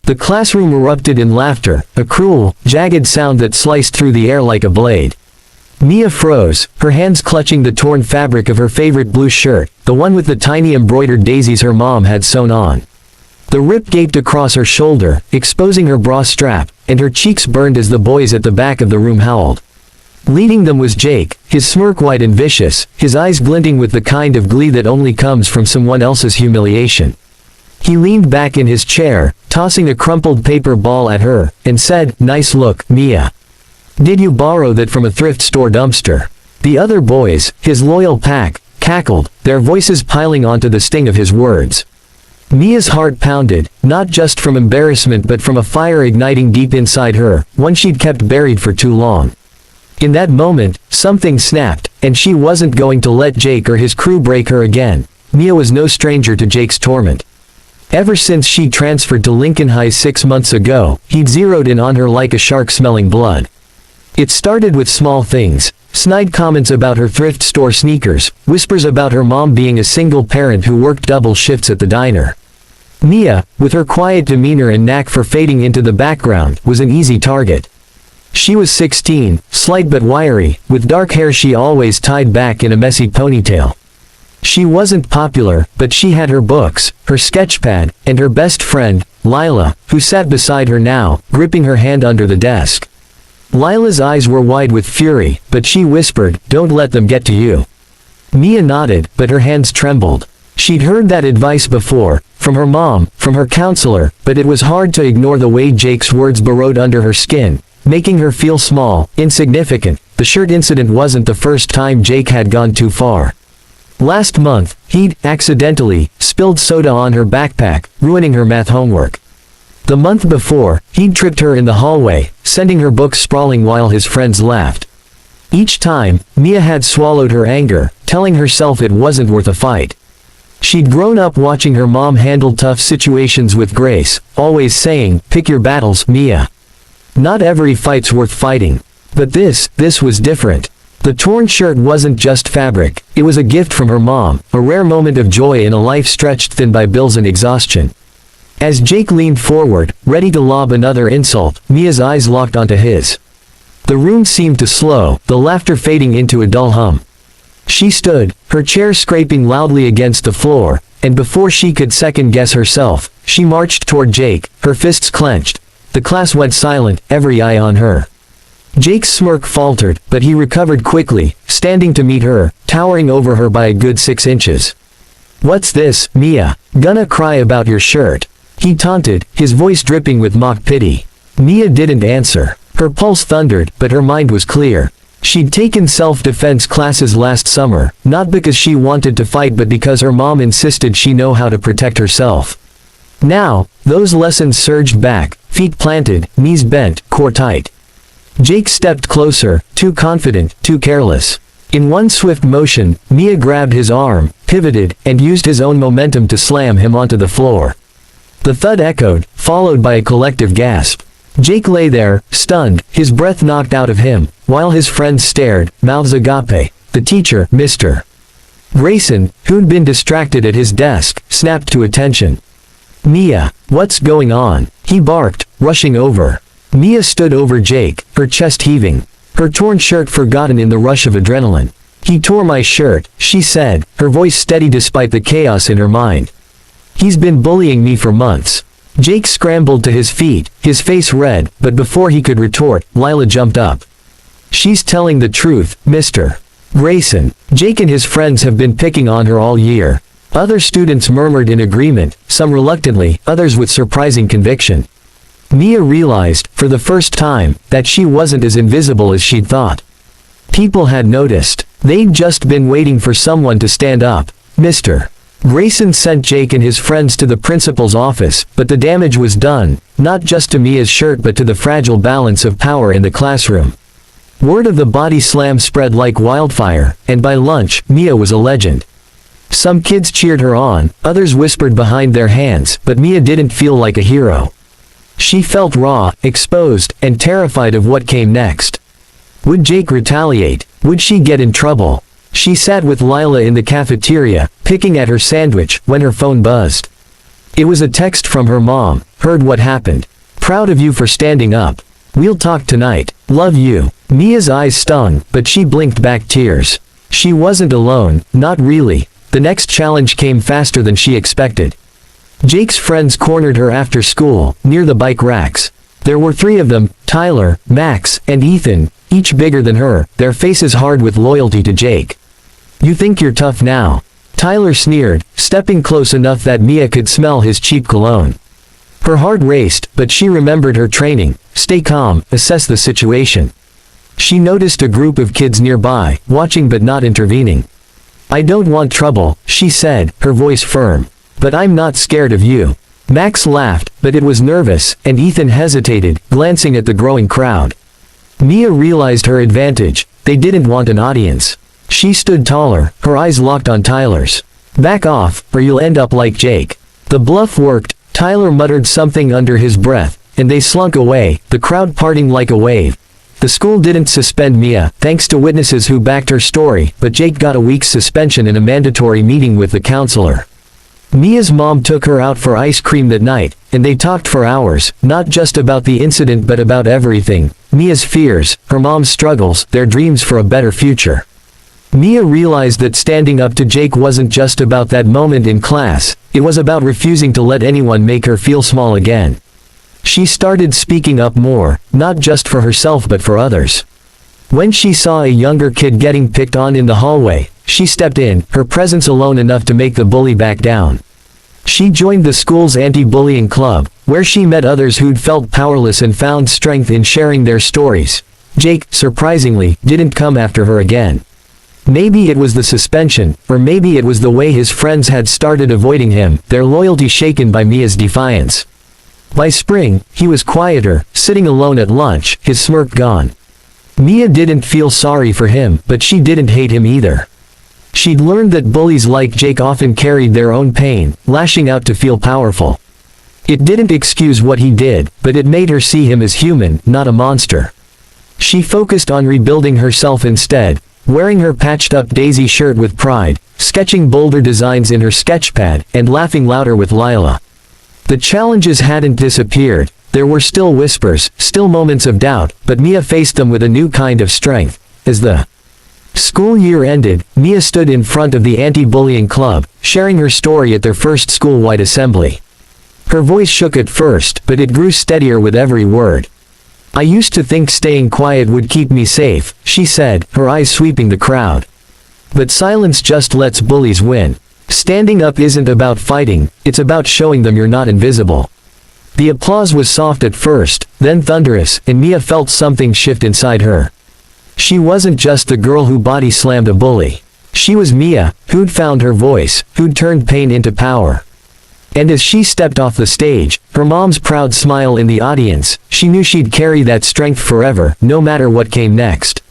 The classroom erupted in laughter, a cruel, jagged sound that sliced through the air like a blade. Mia froze, her hands clutching the torn fabric of her favorite blue shirt, the one with the tiny embroidered daisies her mom had sewn on. The rip gaped across her shoulder, exposing her bra strap, and her cheeks burned as the boys at the back of the room howled. Leading them was Jake, his smirk wide and vicious, his eyes glinting with the kind of glee that only comes from someone else's humiliation. He leaned back in his chair, tossing a crumpled paper ball at her, and said, "Nice look, Mia. Did you borrow that from a thrift store dumpster?" The other boys, his loyal pack, cackled, their voices piling onto the sting of his words. Mia's heart pounded, not just from embarrassment but from a fire igniting deep inside her, one she'd kept buried for too long. In that moment, something snapped, and she wasn't going to let Jake or his crew break her again. Mia was no stranger to Jake's torment. Ever since she transferred to Lincoln High 6 months ago, he'd zeroed in on her like a shark smelling blood. It started with small things, snide comments about her thrift store sneakers, whispers about her mom being a single parent who worked double shifts at the diner. Mia, with her quiet demeanor and knack for fading into the background, was an easy target. She was 16, slight but wiry, with dark hair she always tied back in a messy ponytail. She wasn't popular, but she had her books, her sketchpad, and her best friend, Lila, who sat beside her now, gripping her hand under the desk. Lila's eyes were wide with fury, but she whispered, "Don't let them get to you." Mia nodded, but her hands trembled. She'd heard that advice before, from her mom, from her counselor, but it was hard to ignore the way Jake's words burrowed under her skin, making her feel small, insignificant. The shirt incident wasn't the first time Jake had gone too far. Last month, he'd, accidentally, spilled soda on her backpack, ruining her math homework. The month before, he'd tripped her in the hallway, sending her books sprawling while his friends laughed. Each time, Mia had swallowed her anger, telling herself it wasn't worth a fight. She'd grown up watching her mom handle tough situations with grace, always saying, "Pick your battles, Mia. Not every fight's worth fighting." But this was different. The torn shirt wasn't just fabric, it was a gift from her mom, a rare moment of joy in a life stretched thin by bills and exhaustion. As Jake leaned forward, ready to lob another insult, Mia's eyes locked onto his. The room seemed to slow, the laughter fading into a dull hum. She stood, her chair scraping loudly against the floor, and before she could second-guess herself, she marched toward Jake, her fists clenched. The class went silent, every eye on her. Jake's smirk faltered, but he recovered quickly, standing to meet her, towering over her by a good 6 inches. "What's this, Mia? Gonna cry about your shirt?" he taunted, his voice dripping with mock pity. Mia didn't answer. Her pulse thundered, but her mind was clear. She'd taken self-defense classes last summer, not because she wanted to fight but because her mom insisted she know how to protect herself. Now, those lessons surged back, feet planted, knees bent, core tight. Jake stepped closer, too confident, too careless. In one swift motion, Mia grabbed his arm, pivoted, and used his own momentum to slam him onto the floor. The thud echoed, followed by a collective gasp. Jake lay there, stunned, his breath knocked out of him, while his friends stared, mouths agape. The teacher, Mr. Grayson, who'd been distracted at his desk, snapped to attention. "Mia, what's going on?" he barked, rushing over. Mia stood over Jake, her chest heaving, her torn shirt forgotten in the rush of adrenaline. "He tore my shirt," she said, her voice steady despite the chaos in her mind. "He's been bullying me for months." Jake scrambled to his feet, his face red, but before he could retort, Lila jumped up. "She's telling the truth, Mr. Grayson. Jake and his friends have been picking on her all year." Other students murmured in agreement, some reluctantly, others with surprising conviction. Mia realized, for the first time, that she wasn't as invisible as she'd thought. People had noticed. They'd just been waiting for someone to stand up. Mr. Grayson sent Jake and his friends to the principal's office, but the damage was done, not just to Mia's shirt but to the fragile balance of power in the classroom. Word of the body slam spread like wildfire, and by lunch, Mia was a legend. Some kids cheered her on, others whispered behind their hands, but Mia didn't feel like a hero. She felt raw, exposed, and terrified of what came next. Would Jake retaliate? Would she get in trouble? She sat with Lila in the cafeteria, picking at her sandwich, when her phone buzzed. It was a text from her mom. Heard what happened. Proud of you for standing up. We'll talk tonight. Love you. Mia's eyes stung, but she blinked back tears. She wasn't alone, not really. The next challenge came faster than she expected. Jake's friends cornered her after school, near the bike racks. There were 3 of them, Tyler, Max, and Ethan, each bigger than her, their faces hard with loyalty to Jake. You think you're tough now? Tyler sneered, stepping close enough that Mia could smell his cheap cologne. Her heart raced, but she remembered her training. Stay calm, assess the situation. She noticed a group of kids nearby, watching but not intervening. I don't want trouble, she said, her voice firm. But I'm not scared of you. Max laughed, but it was nervous, and Ethan hesitated, glancing at the growing crowd. Mia realized her advantage. They didn't want an audience. She stood taller, her eyes locked on Tyler's. Back off, or you'll end up like Jake. The bluff worked. Tyler muttered something under his breath, and they slunk away, the crowd parting like a wave. The school didn't suspend Mia, thanks to witnesses who backed her story, but Jake got a week's suspension and a mandatory meeting with the counselor. Mia's mom took her out for ice cream that night, and they talked for hours, not just about the incident but about everything. Mia's fears, her mom's struggles, their dreams for a better future. Mia realized that standing up to Jake wasn't just about that moment in class, it was about refusing to let anyone make her feel small again. She started speaking up more, not just for herself but for others. When she saw a younger kid getting picked on in the hallway, she stepped in, her presence alone enough to make the bully back down. She joined the school's anti-bullying club, where she met others who'd felt powerless and found strength in sharing their stories. Jake, surprisingly, didn't come after her again. Maybe it was the suspension, or maybe it was the way his friends had started avoiding him, their loyalty shaken by Mia's defiance. By spring, he was quieter, sitting alone at lunch, his smirk gone. Mia didn't feel sorry for him, but she didn't hate him either. She'd learned that bullies like Jake often carried their own pain, lashing out to feel powerful. It didn't excuse what he did, but it made her see him as human, not a monster. She focused on rebuilding herself instead, wearing her patched-up daisy shirt with pride, sketching bolder designs in her sketchpad, and laughing louder with Lila. The challenges hadn't disappeared. There were still whispers, still moments of doubt, but Mia faced them with a new kind of strength. As the school year ended, Mia stood in front of the anti-bullying club, sharing her story at their first school-wide assembly. Her voice shook at first, but it grew steadier with every word. I used to think staying quiet would keep me safe, she said, her eyes sweeping the crowd. But silence just lets bullies win. Standing up isn't about fighting, it's about showing them you're not invisible. The applause was soft at first, then thunderous, and Mia felt something shift inside her. She wasn't just the girl who body slammed a bully. She was Mia, who'd found her voice, who'd turned pain into power. And as she stepped off the stage, her mom's proud smile in the audience, she knew she'd carry that strength forever, no matter what came next.